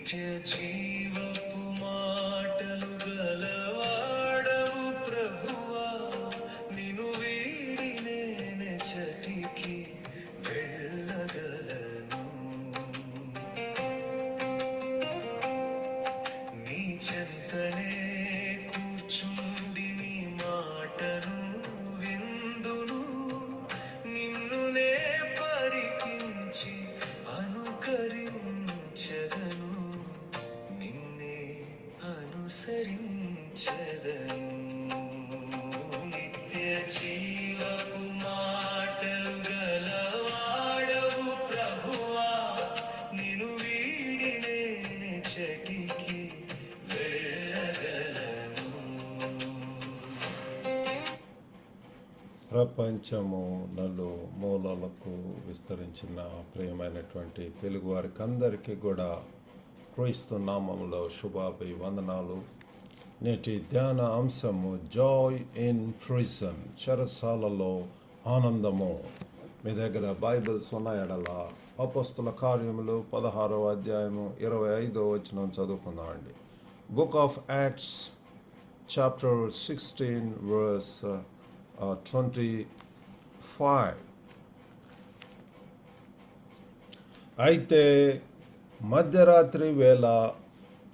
నిత్య జీవపు మాటలు గలవాడవు ప్రభువా, నిను వీడి నేనెచ్చటికి వెళ్ళగలను. నీ చెంతనే కూర్చుండి నీ మాటను విందును, నిన్ను నే పరికించి అనుకరించెదను, నిన్నే అనుసరించెదను. నిత్య జీవపు మాటలు గలవాడవు ప్రభువా, నిను వీడి నేనెచ్చటికి వెళ్ళగలను. ప్రపంచము నలు మూలలకు విస్తరించిన ప్రియమైనటువంటి తెలుగు వారికి అందరికీ కూడా క్రీస్తు నామంలో శుభాభివందనాలు. నేటి ధ్యాన అంశము జాయ్ ఇన్ ప్రిజన్, చెరసాలలో ఆనందము. మీ దగ్గర బైబిల్స్ ఉన్న ఎడల అపోస్తుల కార్యములు 16వ అధ్యాయము 25వ వచనం చదువుకుందామండి. Book of Acts chapter 16 verse 25. అయితే మధ్యరాత్రి వేళ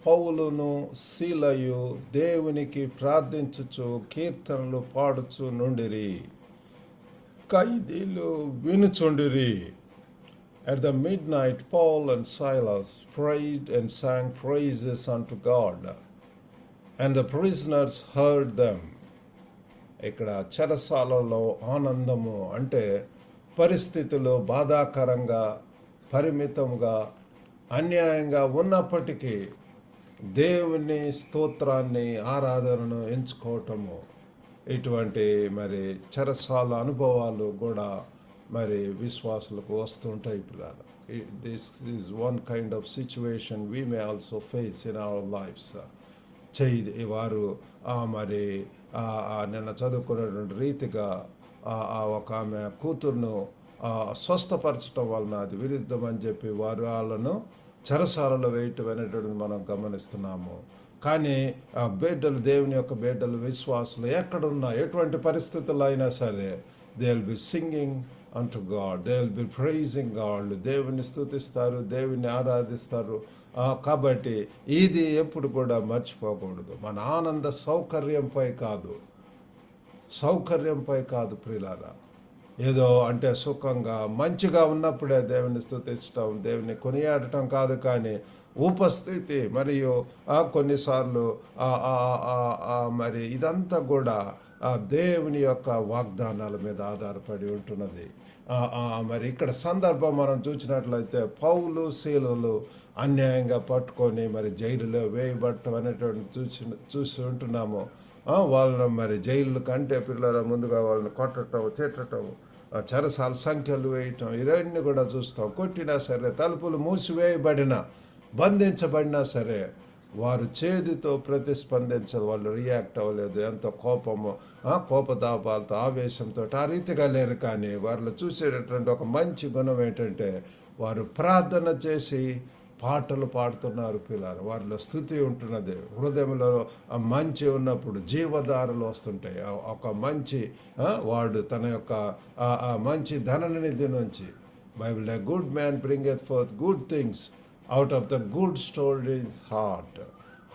పౌలును సీలయు దేవునికి ప్రార్థించుచు కీర్తనలు పాడుచు నుండిరి, ఖైదీలు వినుచుండిరి. At the midnight Paul and Silas prayed and sang praises unto God, and the prisoners heard them. ఇక్కడ చెరసాలలో ఆనందము అంటే పరిస్థితులు బాధాకరంగా పరిమితంగా అన్యాయంగా ఉన్నప్పటికీ దేవుని స్తోత్రాన్ని ఆరాధనను ఎంచుకోవటము. ఇటువంటి మరి చెరసాల అనుభవాలు కూడా మరి విశ్వాసులకు వస్తుంటాయి. పిల్లలు, this is one kind of situation we may also face in our lifes. వారు మరి నిన్న చదువుకున్నటువంటి రీతిగా ఒక ఆమె కూతుర్ను స్వస్థపరచడం వలన అది విరుద్ధం అని చెప్పి వారు వాళ్ళను చెరసాలలో వేయటం అనేటువంటిది మనం గమనిస్తున్నాము. కానీ ఆ బిడ్డలు, దేవుని యొక్క బిడ్డలు, విశ్వాసులు ఎక్కడున్నా ఎటువంటి పరిస్థితుల్లో అయినా సరే they will be singing unto God, they will be praising God. దేవుని స్తుతిస్తారు, దేవుని ఆరాధిస్తారు. కాబట్టి ఇది ఎప్పుడు కూడా మర్చిపోకూడదు. మన ఆనంద సౌకర్యంపై కాదు ప్రియులారా. ఏదో అంటే సుఖంగా మంచిగా ఉన్నప్పుడే దేవుని స్తుతించడం, దేవుని కొనియాడటం కాదు. కానీ ఉపస్థితి మరియు కొన్నిసార్లు మరి ఇదంతా కూడా దేవుని యొక్క వాగ్దానాల మీద ఆధారపడి ఉంటున్నది. మరి ఇక్కడ సందర్భం మనం చూసినట్లయితే పౌలు సీలలు అన్యాయంగా పట్టుకొని మరి జైలులో వేయబట్టడం అనేటువంటి చూసి ఉంటున్నాము. వాళ్ళను మరి జైలు కంటే పిల్లల ముందుగా వాళ్ళని కొట్టడం, తిట్టడం, చెరసాల సంఖ్యలు వేయటం, ఇవన్నీ కూడా చూస్తాం. కొట్టినా సరే, తలుపులు మూసివేయబడినా, బంధించబడినా సరే వారు చేతితో ప్రతిస్పందించదు, వాళ్ళు రియాక్ట్ అవ్వలేదు. ఎంతో కోపము, కోపతాపాలతో, ఆవేశంతో ఆ రీతిగా లేరు. కానీ వారిలో చూసేటటువంటి ఒక మంచి గుణం ఏంటంటే వారు ప్రార్థన చేసి పాటలు పాడుతున్నారు. పిల్లలు, వారిలో స్థుతి ఉంటున్నది. హృదయంలో మంచి ఉన్నప్పుడు జీవధారలు వస్తుంటాయి. ఒక మంచి వాడు తన యొక్క మంచి ధననిధి నుంచి Bible, a good man bringeth forth good things out of the good stored in heart.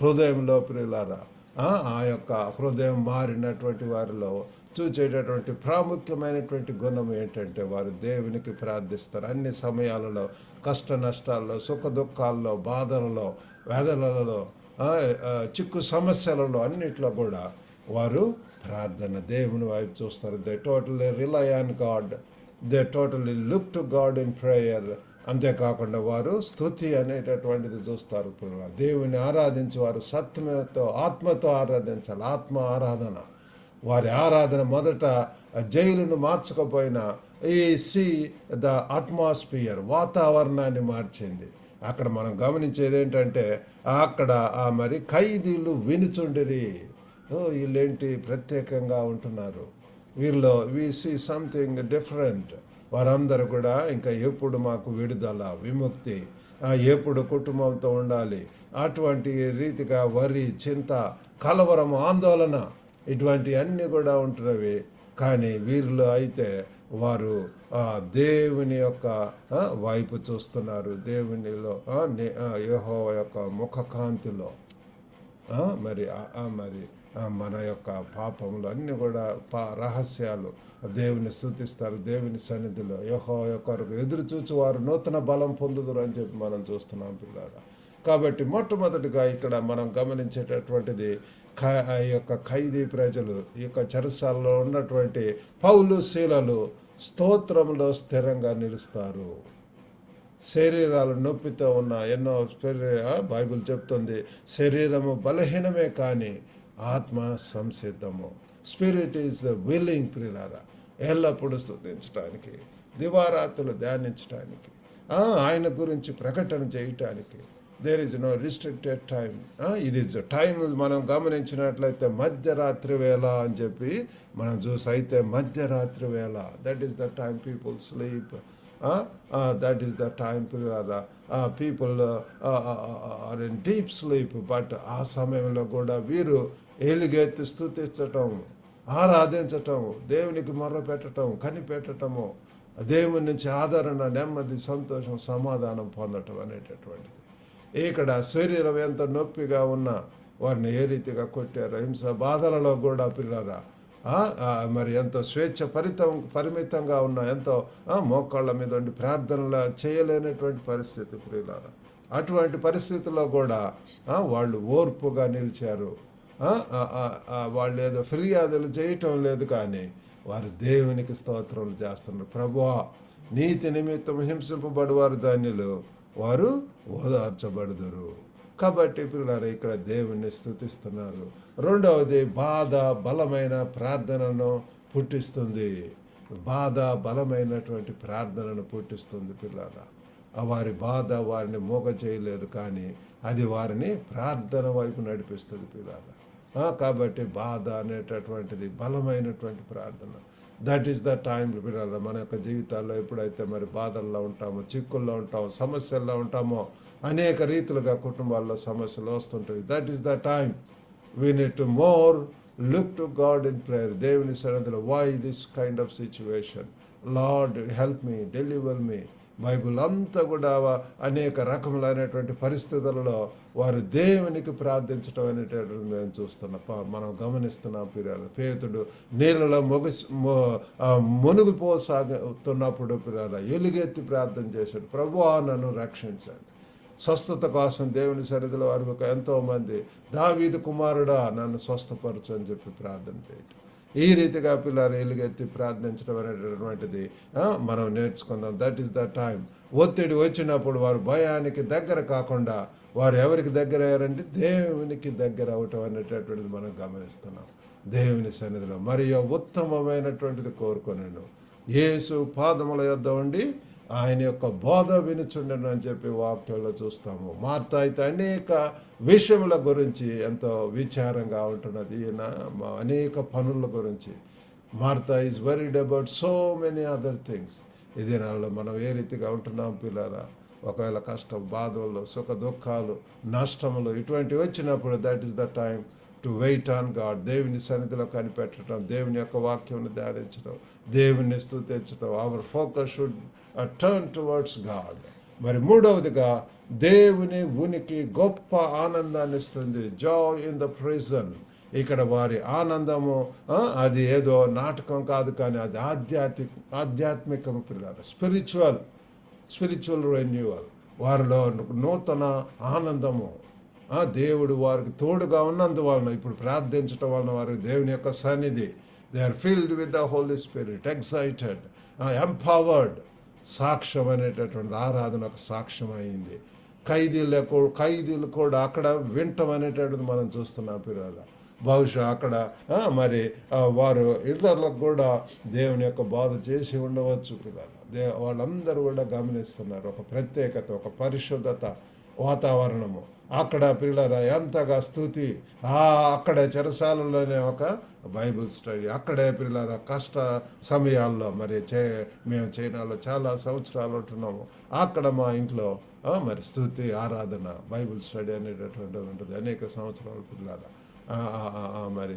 హృదయంలో ప్రియులారా, ఆ యొక్క హృదయం మారినటువంటి వారిలో చూచేటటువంటి ప్రాముఖ్యమైనటువంటి గుణం ఏంటంటే వారు దేవునికి ప్రార్థిస్తారు. అన్ని సమయాలలో, కష్ట నష్టాల్లో, సుఖ దుఃఖాల్లో, బాధలలో, వేదనలలో, చిక్కు సమస్యలలో అన్నిట్లో కూడా వారు ప్రార్థన దేవుని వైపు చూస్తారు. They totally rely on God, they totally look to God in prayer. అంతేకాకుండా వారు స్తుతి అనేటటువంటిది చూస్తారు. దేవుని ఆరాధించి వారు సత్యమతో, ఆత్మతో ఆరాధించాలి. ఆత్మ ఆరాధన. వారి ఆరాధన మొదట జైలును మార్చకపోయినా ఈ సీ ద అట్మాస్ఫియర్, వాతావరణాన్ని మార్చింది. అక్కడ మనం గమనించేది ఏంటంటే అక్కడ మరి ఖైదీలు వినుచుండిరి. వీళ్ళేంటి ప్రత్యేకంగా ఉంటున్నారు, వీరిలో వి సీ సంథింగ్ డిఫరెంట్. వారందరూ కూడా ఇంకా ఎప్పుడు మాకు విడుదల, విముక్తి, ఎప్పుడు కుటుంబంతో ఉండాలి, అటువంటి రీతిగా వరి, చింత, కలవరం, ఆందోళన ఇటువంటి అన్నీ కూడా ఉంటున్నవి. కానీ వీరిలో అయితే వారు దేవుని యొక్క వైపు చూస్తున్నారు, దేవునిలో యెహోవా యొక్క ముఖకాంతిలో మరి మన యొక్క పాపములు అన్నీ కూడా రహస్యాలు దేవుని స్తుతిస్తారు. దేవుని సన్నిధిలో యెహోవా యొక్క ఎదురు చూచి వారు నూతన బలం పొందుదురు అని చెప్పి మనం చూస్తున్నాం పిల్లారా. కాబట్టి మొట్టమొదటిగా ఇక్కడ మనం గమనించేటటువంటిది ఈ యొక్క ఖైదీ ప్రజలు, ఈ యొక్క చెరసాలలో ఉన్నటువంటి పౌలు, శీలలు స్తోత్రంలో స్థిరంగా నిలుస్తారు. శరీరాలు నొప్పితో ఉన్న ఎన్నో బైబిల్ చెప్తుంది, శరీరము బలహీనమే కానీ ఆత్మ సంసిద్ధము. స్పిరిట్ ఈజ్ విల్లింగ్ ప్రియులారా, ఎల్లప్పుడూ స్తుతించడానికి, దివారాత్రులు ధ్యానించడానికి, ఆయన గురించి ప్రకటన చేయటానికి. There is no restricted time. ఇది టైం మనం గమనించినట్లయితే మధ్యరాత్రి వేళ అని చెప్పి మనం చూసి, అయితే మధ్యరాత్రి వేళ, that is the time people sleep. That is the time people are in deep sleep. But ఆ సమయంలో కూడా వీరు ఎలుగెత్తి స్తుతించటం, ఆరాధించటం, దేవునికి మొర్ర పెట్టడం, కనిపెట్టడము, దేవుని నుంచి ఆదరణ, నెమ్మది, సంతోషం, సమాధానం పొందటం అనేటటువంటిది. ఇక్కడ శరీరం ఎంత నొప్పిగా ఉన్నా వారిని ఏ రీతిగా కొట్టారు, హింస బాధలలో కూడా పిల్లరా మరి ఎంతో స్వేచ్ఛ పరిమితంగా ఉన్న, ఎంతో మోకాళ్ళ మీద ఉండి ప్రార్థనలు చేయలేనటువంటి పరిస్థితి ప్రియులారా. అటువంటి పరిస్థితుల్లో కూడా వాళ్ళు ఓర్పుగా నిలిచారు. వాళ్ళు ఏదో ఫిర్యాదులు చేయటం లేదు, కానీ వారు దేవునికి స్తోత్రాలు చేస్తున్నారు. ప్రభువా, నీతి నిమిత్తం హింసింపబడువారు ధన్యులు, వారు ఓదార్చబడుదురు. కాబట్టి పిల్లలు ఇక్కడ దేవుణ్ణి స్తుతిస్తున్నారు. రెండవది, బాధ బలమైన ప్రార్థనను పుట్టిస్తుంది. బాధ బలమైనటువంటి ప్రార్థనను పుట్టిస్తుంది పిల్లల. వారి బాధ వారిని మోగ చేయలేదు, కానీ అది వారిని ప్రార్థన వైపు నడిపిస్తుంది పిల్లల. కాబట్టి బాధ అనేటటువంటిది బలమైనటువంటి ప్రార్థన. దట్ ఈస్ ద టైం పిల్లల. మన యొక్క జీవితాల్లో ఎప్పుడైతే మరి బాధల్లో ఉంటామో, చిక్కుల్లో ఉంటామో, సమస్యల్లో ఉంటామో, అనేక రీతులుగా కుటుంబాల్లో సమస్యలు వస్తుంటాయి. That is the time we need to more look to God in prayer. దేవుని సన్నిధిలో, why this kind of situation, Lord help me, deliver me. Bible అంతా కూడా అనేక రకములైనటువంటి పరిస్థితులలో వారు దేవునికి ప్రార్థించడం అనేటటువంటి మేము చూస్తున్నాం, మనం గమనిస్తున్నాం. పిల్లలు పేతుడు నీళ్ళలో మునిగిపోసాగుతున్నప్పుడు పిల్లలు ఎలుగెత్తి ప్రార్థన చేశాడు, ప్రభువా నన్ను రక్షించండి. స్వస్థత కోసం దేవుని సన్నిధిలో వారు ఎంతోమంది, దావీదు కుమారుడా నన్ను స్వస్థపరచు అని చెప్పి ప్రార్థన చేయటం. ఈ రీతిగా పిల్లలు ఎలుగెత్తి ప్రార్థించడం అనేటటువంటిది మనం నేర్చుకుందాం. That is the time. ఒత్తిడి వచ్చినప్పుడు వారు భయానికి దగ్గర కాకుండా వారు ఎవరికి దగ్గర అయ్యారంటే దేవునికి దగ్గర అవటం అనేటటువంటిది మనం గమనిస్తున్నాం. దేవుని సన్నిధిలో మరియు ఉత్తమమైనటువంటిది కోరుకొనను, యేసు పాదముల యొద్ద ఉండి ఆయన యొక్క బోధ వినుచుండను అని చెప్పి వాక్యంలో చూస్తాము. మార్త అయితే అనేక విషయముల గురించి ఎంతో విచారంగా ఉంటున్నది, అనేక పనుల గురించి. Martha is worried about so many other things. ఈ దినాల్లో మనం ఏ రీతిగా ఉంటున్నాం పిల్లరా? ఒకవేళ కష్టం, బాధలు, సుఖ దుఃఖాలు, నష్టములు ఇటువంటివి వచ్చినప్పుడు that is the time to wait on God. దేవుని సన్నిధిలో కనిపెట్టడం, దేవుని యొక్క వాక్యం ధ్యానించడం, దేవుని స్తుతించడం. Our focus should turn towards God. మరి మూడవదిగా, దేవుని ఉనికి గొప్ప ఆనందాన్ని ఇస్తుంది. Joy in the prison. ఇక్కడ వారి ఆనందము అది ఏదో నాటకం కాదు, కానీ అది ఆధ్యాత్మికము పిల్లలు. Spiritual renewal. వారిలో నూతన ఆనందము. దేవుడు వారికి తోడుగా ఉన్నందువలన, ఇప్పుడు ప్రార్థించటం వలన వారికి దేవుని యొక్క సన్నిధి, they are filled with the Holy Spirit, excited, empowered. సాక్ష్యం అనేటటువంటి ఆరాధన ఒక సాక్ష్యం అయింది. ఖైదీలు కూడా అక్కడ వింటం అనేటటువంటిది మనం చూస్తున్నాం పిల్లల. బహుశా అక్కడ మరి వారు ఇతరులకు కూడా దేవుని యొక్క బోధ చేసి ఉండవచ్చు పిల్లలు. వాళ్ళందరూ కూడా గమనిస్తున్నారు ఒక ప్రత్యేకత, ఒక పరిశుద్ధత వాతావరణము అక్కడ. పిల్లల ఎంతగా స్తుతి, అక్కడే చెరసాలలోనే ఒక బైబిల్ స్టడీ, అక్కడే పిల్లల కష్ట సమయాల్లో మరి మేము చైనాలో చాలా సంవత్సరాలు ఉంటున్నాము. అక్కడ మా ఇంట్లో మరి స్తుతి ఆరాధన బైబిల్ స్టడీ అనేటటువంటి ఉంటుంది అనేక సంవత్సరాల పిల్లల మరి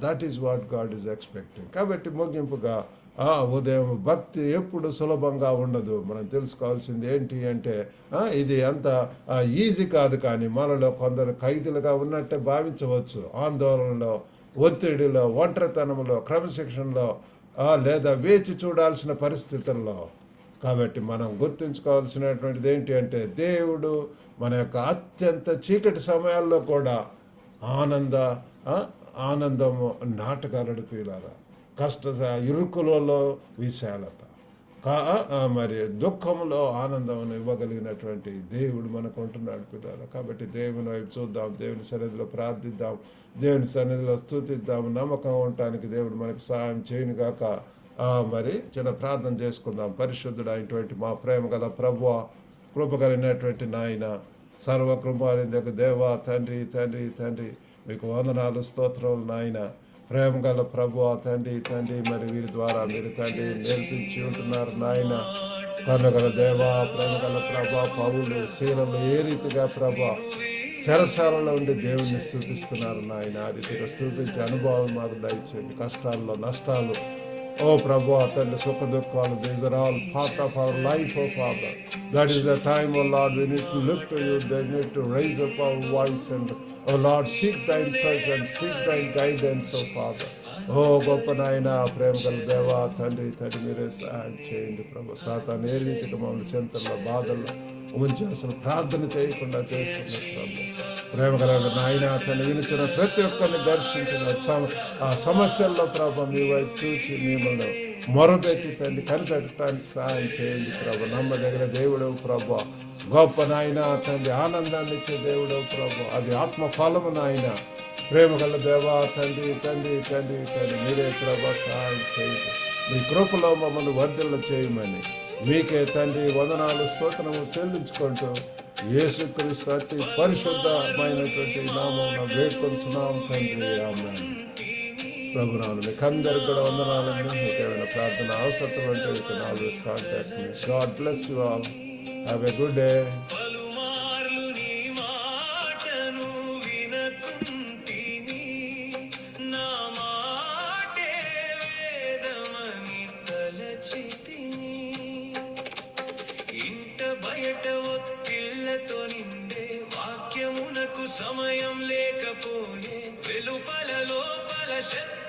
that is what God is expecting. కాబట్టి ముగింపుగా ఉదయం భక్తి ఎప్పుడు సులభంగా ఉండదు. మనం తెలుసుకోవాల్సింది ఏంటి అంటే ఇది అంత ఈజీ కాదు, కానీ మనలో కొందరు ఖైదీలుగా ఉన్నట్టే భావించవచ్చు. ఆందోళనలో, ఒత్తిడిలో, ఒంటరితనంలో, క్రమశిక్షణలో లేదా వేచి చూడాల్సిన పరిస్థితుల్లో. కాబట్టి మనం గుర్తుంచుకోవాల్సినటువంటిది ఏంటి అంటే దేవుడు మన యొక్క అత్యంత చీకటి సమయాల్లో కూడా ఆనందము నాటగలడు ప్రియులారా. ఇరుకులలో విశాలత, మరి దుఃఖంలో ఆనందం ఇవ్వగలిగినటువంటి దేవుడు మనకు ఉంటున్నాడు పిల్లలు. కాబట్టి దేవుని వైపు చూద్దాం, దేవుని సన్నిధిలో ప్రార్థిద్దాం, దేవుని సన్నిధిలో స్తుతిద్దాం. నమ్మకం ఉండటానికి దేవుడు మనకు సహాయం చేయనుగాక. మరి చిన్న ప్రార్థన చేసుకుందాం. పరిశుద్ధుడు అయినటువంటి మా ప్రేమ గల ప్రభువా, కృప కలిగినటువంటి నాయన, సర్వకృపానిధి దేవా, తండ్రి తండ్రి తండ్రి మీకు వందనాలు, స్తోత్రాలు నాయన. ప్రేమ గల ప్రభువా, తండ్రి తండ్రి మరి వీరి ద్వారా మీరు తండ్రి నేర్పించి ఉంటున్నారు నాయన. కరుణగల దేవా, ప్రేమ గల ప్రభా, పౌలు శీలలు ఏ రీతిగా ప్రభా చెరసాలలో ఉండి దేవుణ్ణి స్తుతిస్తున్నారు నాయన. ఆ రీతిగా స్తుతించే అనుభవం మాకు దయచేయండి. కష్టాల్లో, నష్టాలు, ఓ ప్రభు తండ్రి, సుఖ దుఃఖాలు, these are all part of our life, O Father. That is the time, O Lord, we need to look to you, they need to raise up our voice and, O Lord, seek thine presence, seek thine guidance, O Father. ఓ గొప్ప నాయన, ప్రేమ గల దేవా, తండ్రి తండ్రి మీరే సహాయం చేయండి ప్రభు. సాతాను ఏ రీతిగా మమ్మల్ని చింతల్లో, బాధల్లో ఉంచి అసలు ప్రార్థన చేయకుండా చేస్తున్నారు ప్రభు. ప్రేమ గల నాయన, తను వినిచిన ప్రతి ఒక్కరిని దర్శించిన సమస్యల్లో ప్రభు మీ వైపు చూసి మిమ్మల్ని మొరపెట్టి తండ్రి కనిపెట్టడానికి సహాయం చేయండి ప్రభు. నమ్మదగిన దేవుడవు ప్రభు, గొప్ప నాయన తండ్రి, ఆనందాన్ని ఇచ్చే దేవుడవు ప్రభు. అది ఆత్మ ఫలము నాయన. ప్రేమ గల దేవా, తండ్రి తండ్రి తండ్రి తండ్రి మీరే ప్రభు సహాయం చేయండి. మీ కృపలో మమ్మల్ని వర్ధిల్ల చేయమని మీకే తండ్రి వందనాలు, స్తోత్రము చెల్లించుకుంటూ యేసుక్రీస్తు అతి పరిశుద్ధమైనటువంటి నామమున వేడుకొంచున్నాం తండ్రి, ఆమేన్. ప్రభునామమున మీకు అందరికీ కూడా వందనాలండి. మీకు ఏమైనా ప్రార్థన అవసరం అంటే you can always contact me. God bless you all. Have a good day. పలుమార్లు నీ మాటను వినకుంటిని, నా మాటే వేదమని తలచితిని. ఇంట బయట ఒత్తిళ్లతో నిండే వాక్యమునకు సమయం లేకపోయే, వెలుపల లోపల శక్తి